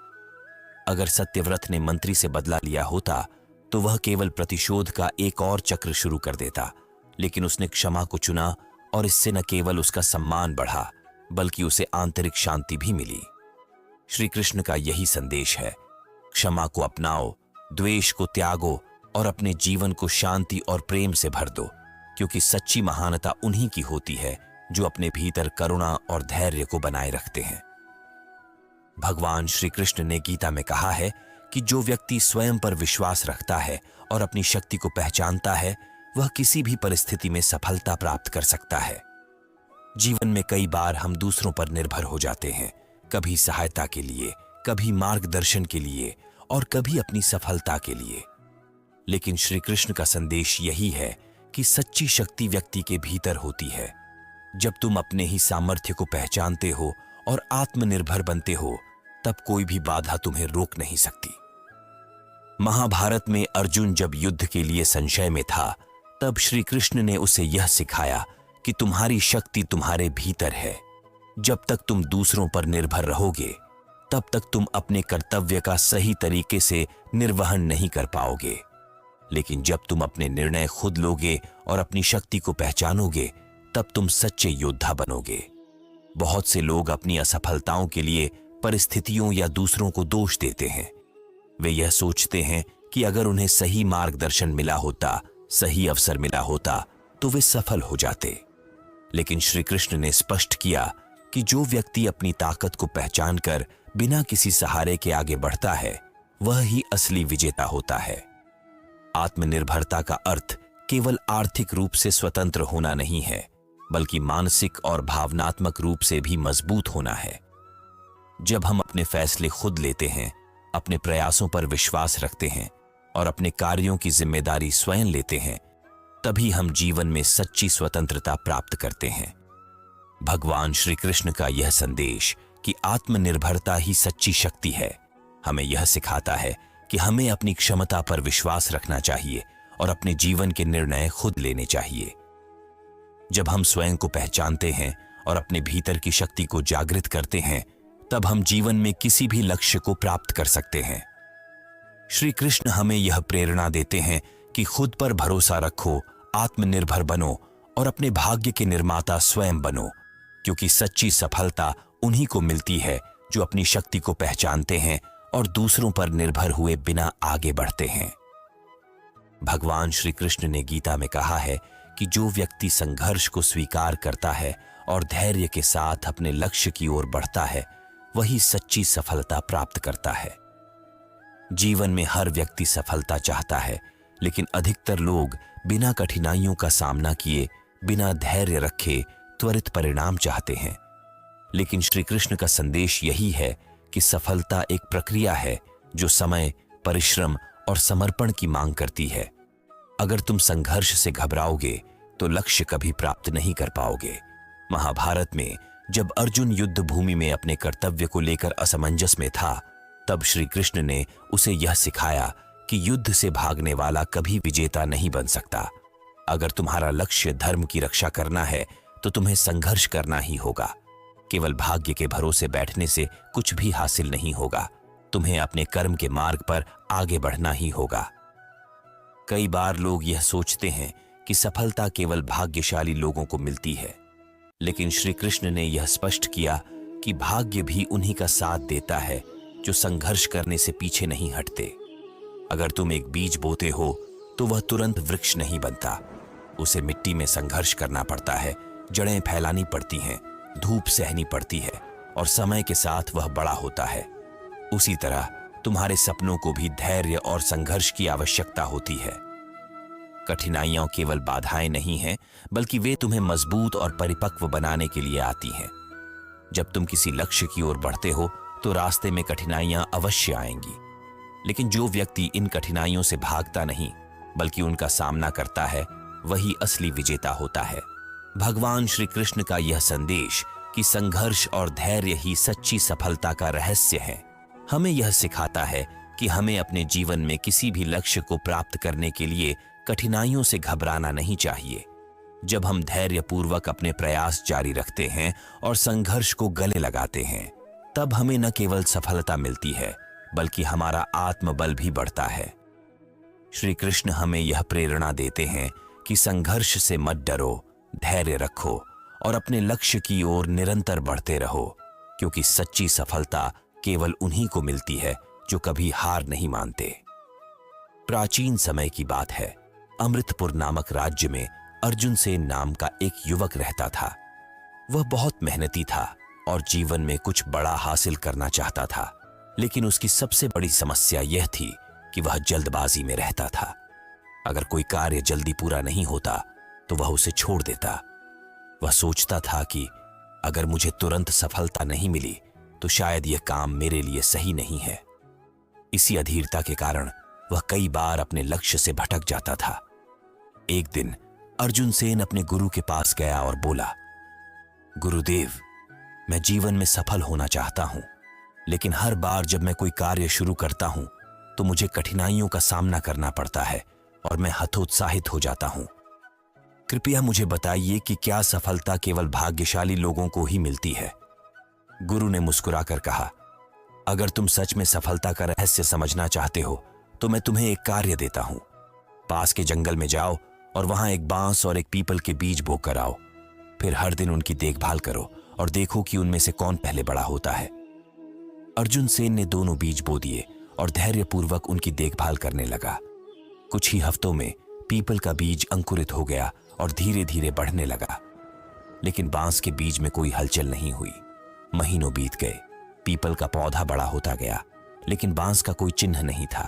S1: अगर सत्यव्रत ने मंत्री से बदला लिया होता तो वह केवल प्रतिशोध का एक और चक्र शुरू कर देता, लेकिन उसने क्षमा को चुना और इससे न केवल उसका सम्मान बढ़ा बल्कि उसे आंतरिक शांति भी मिली। श्री कृष्ण का यही संदेश है, क्षमा को अपनाओ, द्वेष को त्यागो और अपने जीवन को शांति और प्रेम से भर दो, क्योंकि सच्ची महानता उन्हीं की होती है जो अपने भीतर करुणा और धैर्य को बनाए रखते हैं। भगवान श्री कृष्ण ने गीता में कहा है कि जो व्यक्ति स्वयं पर विश्वास रखता है और अपनी शक्ति को पहचानता है वह किसी भी परिस्थिति में सफलता प्राप्त कर सकता है। जीवन में कई बार हम दूसरों पर निर्भर हो जाते हैं, कभी सहायता के लिए, कभी मार्गदर्शन के लिए और कभी अपनी सफलता के लिए। लेकिन श्री कृष्ण का संदेश यही है कि सच्ची शक्ति व्यक्ति के भीतर होती है। जब तुम अपने ही सामर्थ्य को पहचानते हो और आत्मनिर्भर बनते हो, तब कोई भी बाधा तुम्हें रोक नहीं सकती। महाभारत में अर्जुन जब युद्ध के लिए संशय में था, तब श्री कृष्ण ने उसे यह सिखाया कि तुम्हारी शक्ति तुम्हारे भीतर है। जब तक तुम दूसरों पर निर्भर रहोगे, तब तक तुम अपने कर्तव्य का सही तरीके से निर्वहन नहीं कर पाओगे। लेकिन जब तुम अपने निर्णय खुद लोगे और अपनी शक्ति को पहचानोगे, तब तुम सच्चे योद्धा बनोगे। बहुत से लोग अपनी असफलताओं के लिए परिस्थितियों या दूसरों को दोष देते हैं। वे यह सोचते हैं कि अगर उन्हें सही मार्गदर्शन मिला होता, सही अवसर मिला होता, तो वे सफल हो जाते। लेकिन श्री कृष्ण ने स्पष्ट किया कि जो व्यक्ति अपनी ताकत को पहचानकर बिना किसी सहारे के आगे बढ़ता है, वह ही असली विजेता होता है। आत्मनिर्भरता का अर्थ केवल आर्थिक रूप से स्वतंत्र होना नहीं है, बल्कि मानसिक और भावनात्मक रूप से भी मजबूत होना है। जब हम अपने फैसले खुद लेते हैं, अपने प्रयासों पर विश्वास रखते हैं और अपने कार्यों की जिम्मेदारी स्वयं लेते हैं, तभी हम जीवन में सच्ची स्वतंत्रता प्राप्त करते हैं। भगवान श्री कृष्ण का यह संदेश कि आत्मनिर्भरता ही सच्ची शक्ति है, हमें यह सिखाता है कि हमें अपनी क्षमता पर विश्वास रखना चाहिए और अपने जीवन के निर्णय खुद लेने चाहिए। जब हम स्वयं को पहचानते हैं और अपने भीतर की शक्ति को जागृत करते हैं, तब हम जीवन में किसी भी लक्ष्य को प्राप्त कर सकते हैं। श्री कृष्ण हमें यह प्रेरणा देते हैं कि खुद पर भरोसा रखो, आत्मनिर्भर बनो और अपने भाग्य के निर्माता स्वयं बनो, क्योंकि सच्ची सफलता उन्हीं को मिलती है जो अपनी शक्ति को पहचानते हैं और दूसरों पर निर्भर हुए बिना आगे बढ़ते हैं। भगवान श्री कृष्ण ने गीता में कहा है कि जो व्यक्ति संघर्ष को स्वीकार करता है और धैर्य के साथ अपने लक्ष्य की ओर बढ़ता है, वही सच्ची सफलता प्राप्त करता है। जीवन में हर व्यक्ति सफलता चाहता है, लेकिन अधिकतर लोग बिना कठिनाइयों का सामना किए, बिना धैर्य रखे त्वरित परिणाम चाहते हैं। लेकिन श्री कृष्ण का संदेश यही है कि सफलता एक प्रक्रिया है जो समय, परिश्रम और समर्पण की मांग करती है। अगर तुम संघर्ष से घबराओगे तो लक्ष्य कभी प्राप्त नहीं कर पाओगे। महाभारत में जब अर्जुन युद्ध भूमि में अपने कर्तव्य को लेकर असमंजस में था, तब श्री कृष्ण ने उसे यह सिखाया कि युद्ध से भागने वाला कभी विजेता नहीं बन सकता। अगर तुम्हारा लक्ष्य धर्म की रक्षा करना है तो तुम्हें संघर्ष करना ही होगा। केवल भाग्य के भरोसे बैठने से कुछ भी हासिल नहीं होगा। तुम्हें अपने कर्म के मार्ग पर आगे बढ़ना ही होगा।
S2: कई बार लोग यह सोचते हैं कि सफलता केवल भाग्यशाली लोगों को मिलती है, लेकिन श्री कृष्ण ने यह स्पष्ट किया कि भाग्य भी उन्हीं का साथ देता है जो संघर्ष करने से पीछे नहीं हटते। अगर तुम एक बीज बोते हो तो वह तुरंत वृक्ष नहीं बनता। उसे मिट्टी में संघर्ष करना पड़ता है, जड़ें फैलानी पड़ती हैं, धूप सहनी पड़ती है और समय के साथ वह बड़ा होता है। उसी तरह तुम्हारे सपनों को भी धैर्य और संघर्ष की आवश्यकता होती है। कठिनाइयां केवल बाधाएं नहीं हैं, बल्कि वे तुम्हें मजबूत और परिपक्व बनाने के लिए आती हैं। जब तुम किसी लक्ष्य की ओर बढ़ते हो तो रास्ते में कठिनाइयां अवश्य आएंगी, लेकिन जो व्यक्ति इन कठिनाइयों से भागता नहीं बल्कि उनका सामना करता है, वही असली विजेता होता है। भगवान श्री कृष्ण का यह संदेश कि संघर्ष और धैर्य ही सच्ची सफलता का रहस्य है, हमें यह सिखाता है कि हमें अपने जीवन में किसी भी लक्ष्य को प्राप्त करने के लिए कठिनाइयों से घबराना नहीं चाहिए। जब हम धैर्यपूर्वक अपने प्रयास जारी रखते हैं और संघर्ष को गले लगाते हैं, तब हमें न केवल सफलता मिलती है बल्कि हमारा आत्मबल भी बढ़ता है। श्री कृष्ण हमें यह प्रेरणा देते हैं कि संघर्ष से मत डरो, धैर्य रखो और अपने लक्ष्य की ओर निरंतर बढ़ते रहो, क्योंकि सच्ची सफलता केवल उन्हीं को मिलती है जो कभी हार नहीं मानते। प्राचीन समय की बात है। अमृतपुर नामक राज्य में अर्जुन सेन नाम का एक युवक रहता था। वह बहुत मेहनती था और जीवन में कुछ बड़ा हासिल करना चाहता था, लेकिन उसकी सबसे बड़ी समस्या यह थी कि वह जल्दबाजी में रहता था। अगर कोई कार्य जल्दी पूरा नहीं होता तो वह उसे छोड़ देता। वह सोचता था कि अगर मुझे तुरंत सफलता नहीं मिली तो शायद यह काम मेरे लिए सही नहीं है। इसी अधीरता के कारण वह कई बार अपने लक्ष्य से भटक जाता था। एक दिन अर्जुन सेन अपने गुरु के पास गया और बोला, गुरुदेव, मैं जीवन में सफल होना चाहता हूं, लेकिन हर बार जब मैं कोई कार्य शुरू करता हूं तो मुझे कठिनाइयों का सामना करना पड़ता है और मैं हतोत्साहित हो जाता हूं। कृपया मुझे बताइए कि क्या सफलता केवल भाग्यशाली लोगों को ही मिलती है? गुरु ने मुस्कुराकर कहा, अगर तुम सच में सफलता का रहस्य समझना चाहते हो तो मैं तुम्हें एक कार्य देता हूं। पास के जंगल में जाओ और वहां एक बांस और एक पीपल के बीज बो कर आओ। फिर हर दिन उनकी देखभाल करो और देखो कि उनमें से कौन पहले बड़ा होता है। अर्जुन सेन ने दोनों बीज बो दिए और धैर्यपूर्वक उनकी देखभाल करने लगा। कुछ ही हफ्तों में पीपल का बीज अंकुरित हो गया और धीरे धीरे बढ़ने लगा, लेकिन बांस के बीज में कोई हलचल नहीं हुई। महीनों बीत गए, पीपल का पौधा बड़ा होता गया, लेकिन बांस का कोई चिन्ह नहीं था।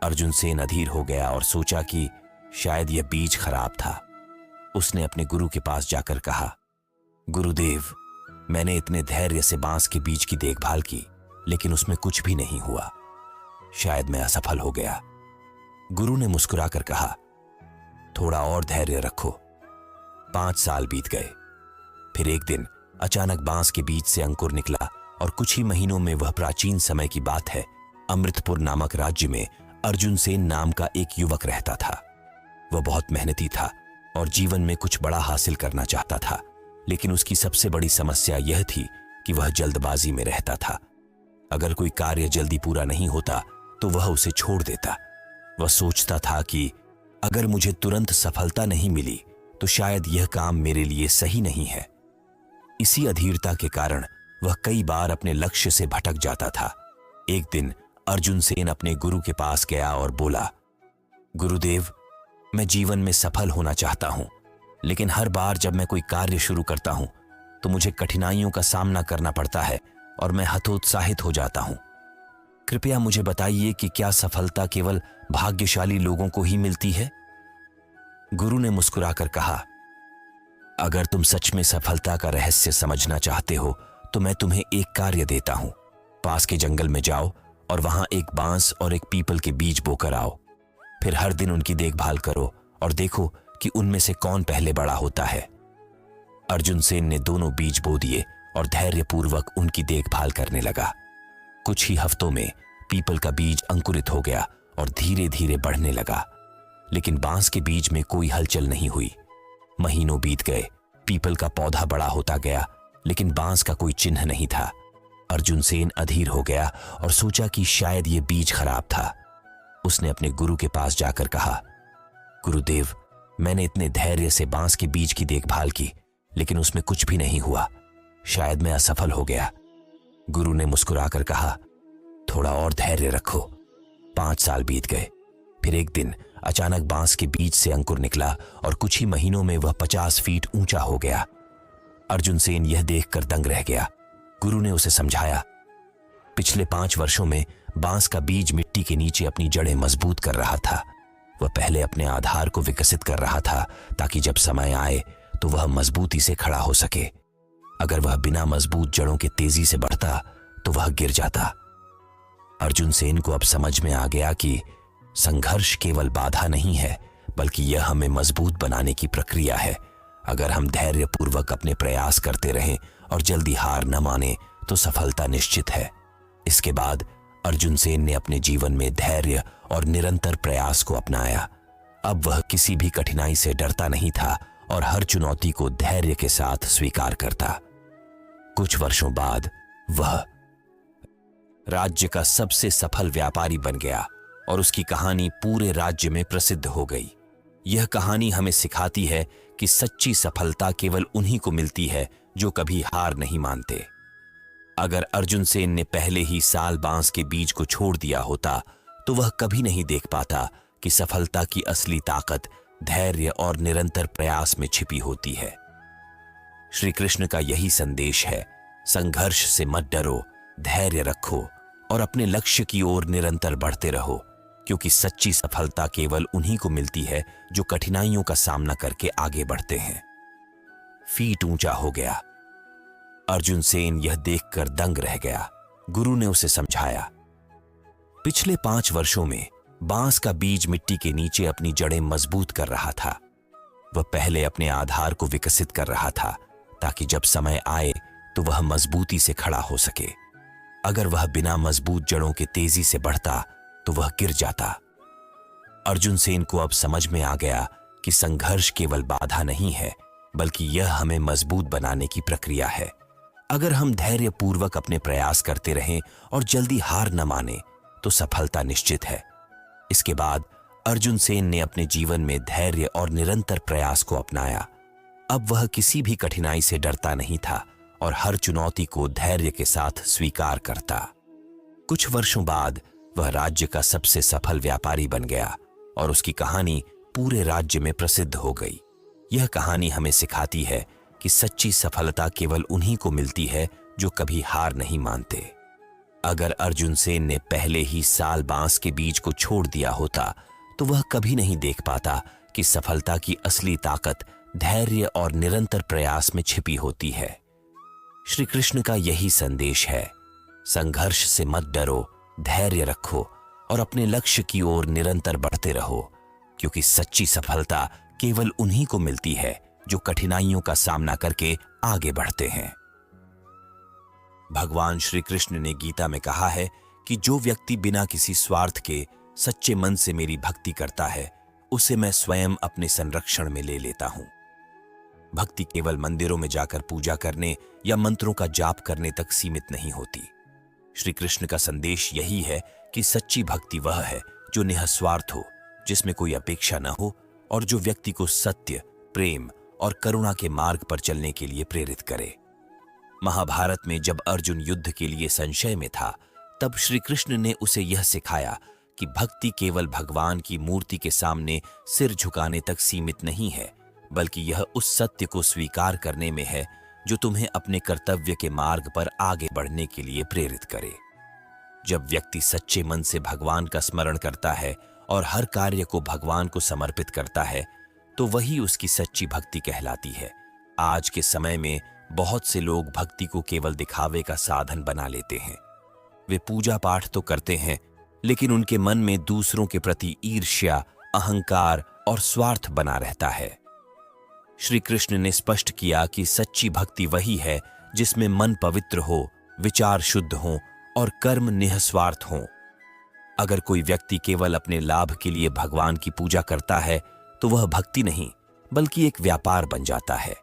S2: अर्जुन सेन अधीर हो गया और सोचा कि शायद यह बीज खराब था। उसने अपने गुरु के पास जाकर कहा, गुरुदेव, मैंने इतने धैर्य से बांस के बीज की देखभाल की, लेकिन उसमें कुछ भी नहीं हुआ। शायद मैं असफल हो गया। गुरु ने मुस्कुराकर कहा, थोड़ा और धैर्य रखो। 5 साल बीत गए। फिर एक दिन अचानक बांस के बीज से अंकुर निकला और कुछ ही महीनों में वह प्राचीन समय की बात है। अमृतपुर नामक राज्य में अर्जुन सेन नाम का एक युवक रहता था। वह बहुत मेहनती था और जीवन में कुछ बड़ा हासिल करना चाहता था, लेकिन उसकी सबसे बड़ी समस्या यह थी कि वह जल्दबाजी में रहता था। अगर कोई कार्य जल्दी पूरा नहीं होता तो वह उसे छोड़ देता। वह सोचता था कि अगर मुझे तुरंत सफलता नहीं मिली तो शायद यह काम मेरे लिए सही नहीं है। इसी अधीरता के कारण वह कई बार अपने लक्ष्य से भटक जाता था। एक दिन अर्जुन सेन अपने गुरु के पास गया और बोला, गुरुदेव, मैं जीवन में सफल होना चाहता हूं, लेकिन हर बार जब मैं कोई कार्य शुरू करता हूं तो मुझे कठिनाइयों का सामना करना पड़ता है और मैं हतोत्साहित हो जाता हूं। कृपया मुझे बताइए कि क्या सफलता केवल भाग्यशाली लोगों को ही मिलती है? गुरु ने मुस्कुराकर कहा, अगर तुम सच में सफलता का रहस्य समझना चाहते हो तो मैं तुम्हें एक कार्य देता हूं। पास के जंगल में जाओ और वहां एक बांस और एक पीपल के बीज बोकर आओ। फिर हर दिन उनकी देखभाल करो और देखो कि उनमें से कौन पहले बड़ा होता है। अर्जुन सेन ने दोनों बीज बो दिए और धैर्यपूर्वक उनकी देखभाल करने लगा। कुछ ही हफ्तों में पीपल का बीज अंकुरित हो गया और धीरे धीरे बढ़ने लगा, लेकिन बांस के बीज में कोई हलचल नहीं हुई। महीनों बीत गए, पीपल का पौधा बड़ा होता गया, लेकिन बांस का कोई चिन्ह नहीं था। अर्जुन सेन अधीर हो गया और सोचा कि शायद ये बीज खराब था। उसने अपने गुरु के पास जाकर कहा, गुरुदेव, मैंने इतने धैर्य से बांस के बीज की देखभाल की, लेकिन उसमें कुछ भी नहीं हुआ। शायद मैं असफल हो गया। गुरु ने मुस्कुराकर कहा, थोड़ा और धैर्य रखो। 5 साल बीत गए। फिर एक दिन अचानक बांस के बीज से अंकुर निकला और कुछ ही महीनों में वह 50 फीट ऊंचा हो गया। अर्जुन सेन यह देखकर दंग रह गया। गुरु ने उसे समझाया, पिछले 5 वर्षों में बांस का बीज मिट्टी के नीचे अपनी जड़ें मजबूत कर रहा था। वह पहले अपने आधार को विकसित कर रहा था ताकि जब समय आए तो वह मजबूती से खड़ा हो सके। अगर वह बिना मजबूत जड़ों के तेजी से बढ़ता तो वह गिर जाता। अर्जुन सेन को अब समझ में आ गया कि संघर्ष केवल बाधा नहीं है, बल्कि यह हमें मजबूत बनाने की प्रक्रिया है। अगर हम धैर्यपूर्वक अपने प्रयास करते रहें और जल्दी हार न माने तो सफलता निश्चित है। इसके बाद अर्जुन सेन ने अपने जीवन में धैर्य और निरंतर प्रयास को अपनाया। अब वह किसी भी कठिनाई से डरता नहीं था और हर चुनौती को धैर्य के साथ स्वीकार करता। कुछ वर्षों बाद वह राज्य का सबसे सफल व्यापारी बन गया और उसकी कहानी पूरे राज्य में प्रसिद्ध हो गई। यह कहानी हमें सिखाती है कि सच्ची सफलता केवल उन्हीं को मिलती है जो कभी हार नहीं मानते। अगर अर्जुन सेन ने पहले ही साल बांस के बीज को छोड़ दिया होता तो वह कभी नहीं देख पाता कि सफलता की असली ताकत धैर्य और निरंतर प्रयास में छिपी होती है। श्री कृष्ण का यही संदेश है, संघर्ष से मत डरो, धैर्य रखो और अपने लक्ष्य की ओर निरंतर बढ़ते रहो, क्योंकि सच्ची सफलता केवल उन्हीं को मिलती है जो कठिनाइयों का सामना करके आगे बढ़ते हैं। फीट ऊंचा हो गया। अर्जुन सेन यह देखकर दंग रह गया। गुरु ने उसे समझाया, पिछले 5 वर्षों में बांस का बीज मिट्टी के नीचे अपनी जड़ें मजबूत कर रहा था। वह पहले अपने आधार को विकसित कर रहा था ताकि जब समय आए तो वह मजबूती से खड़ा हो सके। अगर वह बिना मजबूत जड़ों के तेजी से बढ़ता तो वह गिर जाता। अर्जुन सेन को अब समझ में आ गया कि संघर्ष केवल बाधा नहीं है, बल्कि यह हमें मजबूत बनाने की प्रक्रिया है। अगर हम धैर्यपूर्वक अपने प्रयास करते रहें और जल्दी हार न माने तो सफलता निश्चित है। इसके बाद अर्जुन सेन ने अपने जीवन में धैर्य और निरंतर प्रयास को अपनाया। अब वह किसी भी कठिनाई से डरता नहीं था और हर चुनौती को धैर्य के साथ स्वीकार करता। कुछ वर्षों बाद वह राज्य का सबसे सफल व्यापारी बन गया और उसकी कहानी पूरे राज्य में प्रसिद्ध हो गई। यह कहानी हमें सिखाती है कि सच्ची सफलता केवल उन्हीं को मिलती है जो कभी हार नहीं मानते। अगर अर्जुन सेन ने पहले ही साल बांस के बीज को छोड़ दिया होता तो वह कभी नहीं देख पाता कि सफलता की असली ताकत धैर्य और निरंतर प्रयास में छिपी होती है। श्री कृष्ण का यही संदेश है, संघर्ष से मत डरो, धैर्य रखो और अपने लक्ष्य की ओर निरंतर बढ़ते रहो, क्योंकि सच्ची सफलता केवल उन्हीं को मिलती है जो कठिनाइयों का सामना करके आगे बढ़ते हैं। भगवान श्री कृष्ण ने गीता में कहा है कि जो व्यक्ति बिना किसी स्वार्थ के सच्चे मन से मेरी भक्ति करता है, उसे मैं स्वयं अपने संरक्षण में ले लेता हूं। भक्ति केवल मंदिरों में जाकर पूजा करने या मंत्रों का जाप करने तक सीमित नहीं होती। श्री कृष्ण का संदेश यही है कि सच्ची भक्ति वह है जो निस्वार्थ हो, जिसमें कोई अपेक्षा न हो और जो व्यक्ति को सत्य, प्रेम और करुणा के मार्ग पर चलने के लिए प्रेरित करे। महाभारत में जब अर्जुन युद्ध के लिए संशय में था, तब श्री कृष्ण ने उसे यह सिखाया कि भक्ति केवल भगवान की मूर्ति के सामने सिर झुकाने तक सीमित नहीं है, बल्कि यह उस सत्य को स्वीकार करने में है जो तुम्हें अपने कर्तव्य के मार्ग पर आगे बढ़ने के लिए प्रेरित करे। जब व्यक्ति सच्चे मन से भगवान का स्मरण करता है और हर कार्य को भगवान को समर्पित करता है, तो वही उसकी सच्ची भक्ति कहलाती है। आज के समय में बहुत से लोग भक्ति को केवल दिखावे का साधन बना लेते हैं। वे पूजा पाठ तो करते हैं, लेकिन उनके मन में दूसरों के प्रति ईर्ष्या, अहंकार और स्वार्थ बना रहता है। श्री कृष्ण ने स्पष्ट किया कि सच्ची भक्ति वही है जिसमें मन पवित्र हो, विचार शुद्ध हो और कर्म निस्वार्थ हो। अगर कोई व्यक्ति केवल अपने लाभ के लिए भगवान की पूजा करता है तो वह भक्ति नहीं, बल्कि एक व्यापार बन जाता है।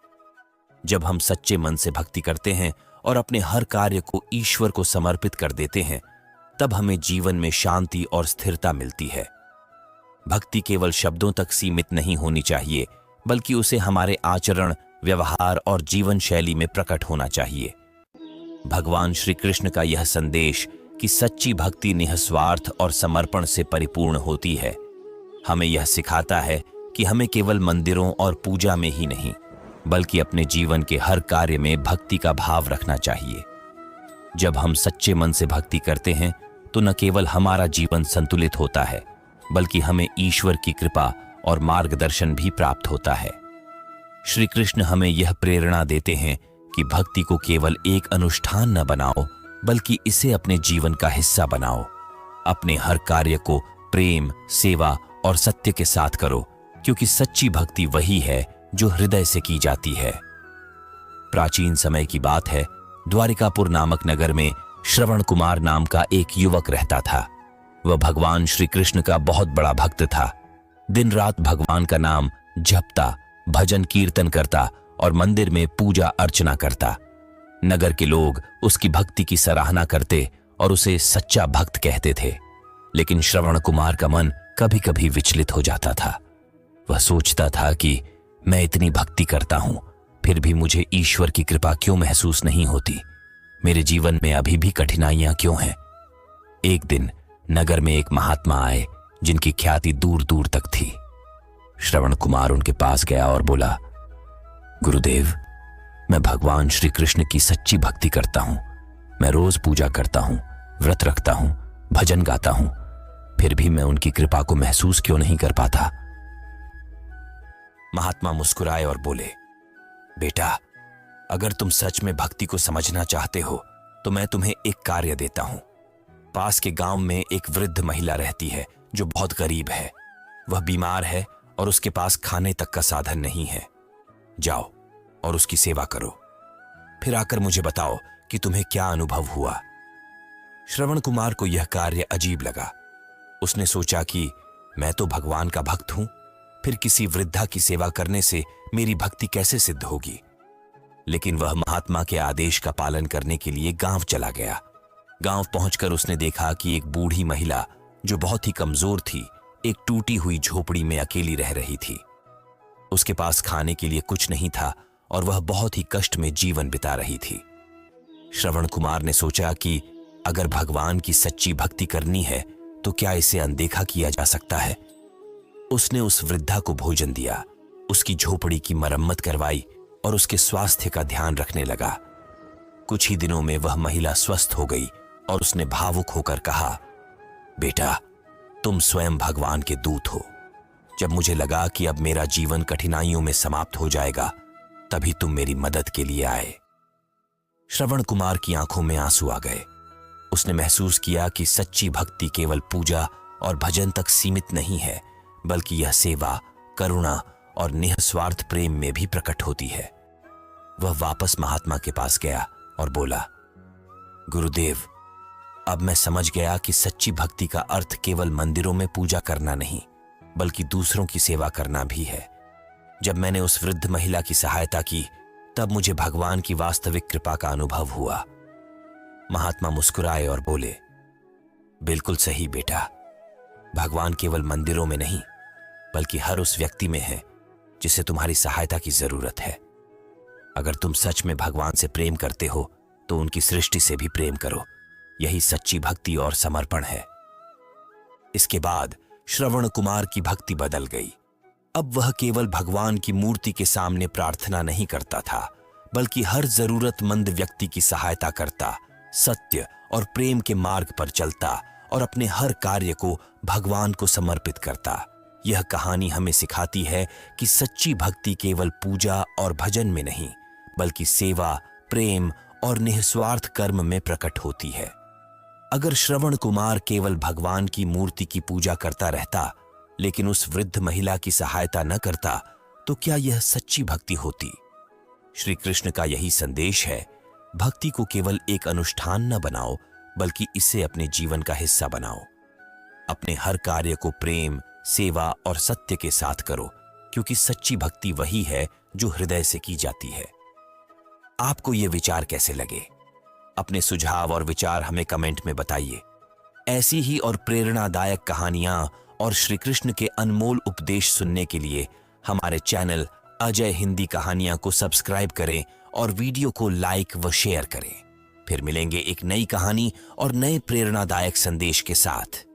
S2: जब हम सच्चे मन से भक्ति करते हैं और अपने हर कार्य को ईश्वर को समर्पित कर देते हैं, तब हमें जीवन में शांति और स्थिरता मिलती है।
S1: भक्ति केवल शब्दों तक सीमित नहीं होनी चाहिए, बल्कि उसे हमारे आचरण, व्यवहार और जीवन शैली में प्रकट होना चाहिए। भगवान श्री कृष्ण का यह संदेश कि सच्ची भक्ति निस्वार्थ और समर्पण से परिपूर्ण होती है, हमें यह सिखाता है कि हमें केवल मंदिरों और पूजा में ही नहीं, बल्कि अपने जीवन के हर कार्य में भक्ति का भाव रखना चाहिए। जब हम सच्चे मन से भक्ति करते हैं तो न केवल हमारा जीवन संतुलित होता है, बल्कि हमें ईश्वर की कृपा और मार्गदर्शन भी प्राप्त होता है। श्री कृष्ण हमें यह प्रेरणा देते हैं कि भक्ति को केवल एक अनुष्ठान न बनाओ, बल्कि इसे अपने जीवन का हिस्सा बनाओ। अपने हर कार्य को प्रेम, सेवा और सत्य के साथ करो, क्योंकि सच्ची भक्ति वही है जो हृदय से की जाती है। प्राचीन समय की बात है, द्वारिकापुर नामक नगर में श्रवण कुमार नाम का एक युवक रहता था। वह भगवान श्री कृष्ण का बहुत बड़ा भक्त था। दिन रात भगवान का नाम जपता, भजन कीर्तन करता और मंदिर में पूजा अर्चना करता। नगर के लोग उसकी भक्ति की सराहना करते और उसे सच्चा भक्त कहते थे। लेकिन श्रवण कुमार का मन कभी कभी विचलित हो जाता था। वह सोचता था कि मैं इतनी भक्ति करता हूं, फिर भी मुझे ईश्वर की कृपा क्यों महसूस नहीं होती? मेरे जीवन में अभी भी कठिनाइयां क्यों हैं? एक दिन नगर में एक महात्मा आए जिनकी ख्याति दूर दूर तक थी। श्रवण कुमार उनके पास गया और बोला, गुरुदेव, मैं भगवान श्री कृष्ण की सच्ची भक्ति करता हूं। मैं रोज पूजा करता हूं, व्रत रखता हूं, भजन गाता हूं, फिर भी मैं उनकी कृपा को महसूस क्यों नहीं कर पाता? महात्मा मुस्कुराए और बोले, बेटा, अगर तुम सच में भक्ति को समझना चाहते हो तो मैं तुम्हें एक कार्य देता हूं। पास के गांव में एक वृद्ध महिला रहती है जो बहुत गरीब है। वह बीमार है और उसके पास खाने तक का साधन नहीं है। जाओ और उसकी सेवा करो, फिर आकर मुझे बताओ कि तुम्हें क्या अनुभव हुआ। श्रवण कुमार को यह कार्य अजीब लगा। उसने सोचा कि मैं तो भगवान का भक्त हूं, फिर किसी वृद्धा की सेवा करने से मेरी भक्ति कैसे सिद्ध होगी? लेकिन वह महात्मा के आदेश का पालन करने के लिए गांव चला गया। गांव पहुंचकर उसने देखा कि एक बूढ़ी महिला जो बहुत ही कमजोर थी, एक टूटी हुई झोपड़ी में अकेली रह रही थी। उसके पास खाने के लिए कुछ नहीं था और वह बहुत ही कष्ट में जीवन बिता रही थी। श्रवण कुमार ने सोचा कि अगर भगवान की सच्ची भक्ति करनी है तो क्या इसे अनदेखा किया जा सकता है? उसने उस वृद्धा को भोजन दिया, उसकी झोपड़ी की मरम्मत करवाई और उसके स्वास्थ्य का ध्यान रखने लगा। कुछ ही दिनों में वह महिला स्वस्थ हो गई और उसने भावुक होकर कहा, बेटा, तुम स्वयं भगवान के दूत हो। जब मुझे लगा कि अब मेरा जीवन कठिनाइयों में समाप्त हो जाएगा, तभी तुम मेरी मदद के लिए आए। श्रवण कुमार की आंखों में आंसू आ गए। उसने महसूस किया कि सच्ची भक्ति केवल पूजा और भजन तक सीमित नहीं है, बल्कि यह सेवा, करुणा और निस्वार्थ प्रेम में भी प्रकट होती है। वह वापस महात्मा के पास गया और बोला, गुरुदेव, अब मैं समझ गया कि सच्ची भक्ति का अर्थ केवल मंदिरों में पूजा करना नहीं, बल्कि दूसरों की सेवा करना भी है। जब मैंने उस वृद्ध महिला की सहायता की, तब मुझे भगवान की वास्तविक कृपा का अनुभव हुआ। महात्मा मुस्कुराए और बोले, बिल्कुल सही बेटा, भगवान केवल मंदिरों में नहीं, बल्कि हर उस व्यक्ति में है जिसे तुम्हारी सहायता की जरूरत है। अगर तुम सच में भगवान से प्रेम करते हो तो उनकी सृष्टि से भी प्रेम करो। यही सच्ची भक्ति और समर्पण है। इसके बाद श्रवण कुमार की भक्ति बदल गई। अब वह केवल भगवान की मूर्ति के सामने प्रार्थना नहीं करता था, बल्कि हर जरूरतमंद व्यक्ति की सहायता करता, सत्य और प्रेम के मार्ग पर चलता और अपने हर कार्य को भगवान को समर्पित करता। यह कहानी हमें सिखाती है कि सच्ची भक्ति केवल पूजा और भजन में नहीं, बल्कि सेवा, प्रेम और निस्वार्थ कर्म में प्रकट होती है। अगर श्रवण कुमार केवल भगवान की मूर्ति की पूजा करता रहता, लेकिन उस वृद्ध महिला की सहायता न करता, तो क्या यह सच्ची भक्ति होती? श्री कृष्ण का यही संदेश है, भक्ति को केवल एक अनुष्ठान न बनाओ, बल्कि इसे अपने जीवन का हिस्सा बनाओ। अपने हर कार्य को प्रेम, सेवा और सत्य के साथ करो, क्योंकि सच्ची भक्ति वही है जो हृदय से की जाती है। आपको ये विचार कैसे लगे? अपने सुझाव और विचार हमें कमेंट में बताइए। ऐसी ही और प्रेरणादायक कहानियां और श्री कृष्ण के अनमोल उपदेश सुनने के लिए हमारे चैनल अजय हिंदी कहानियां को सब्सक्राइब करें और वीडियो को लाइक व शेयर करें। फिर मिलेंगे एक नई कहानी और नए प्रेरणादायक संदेश के साथ।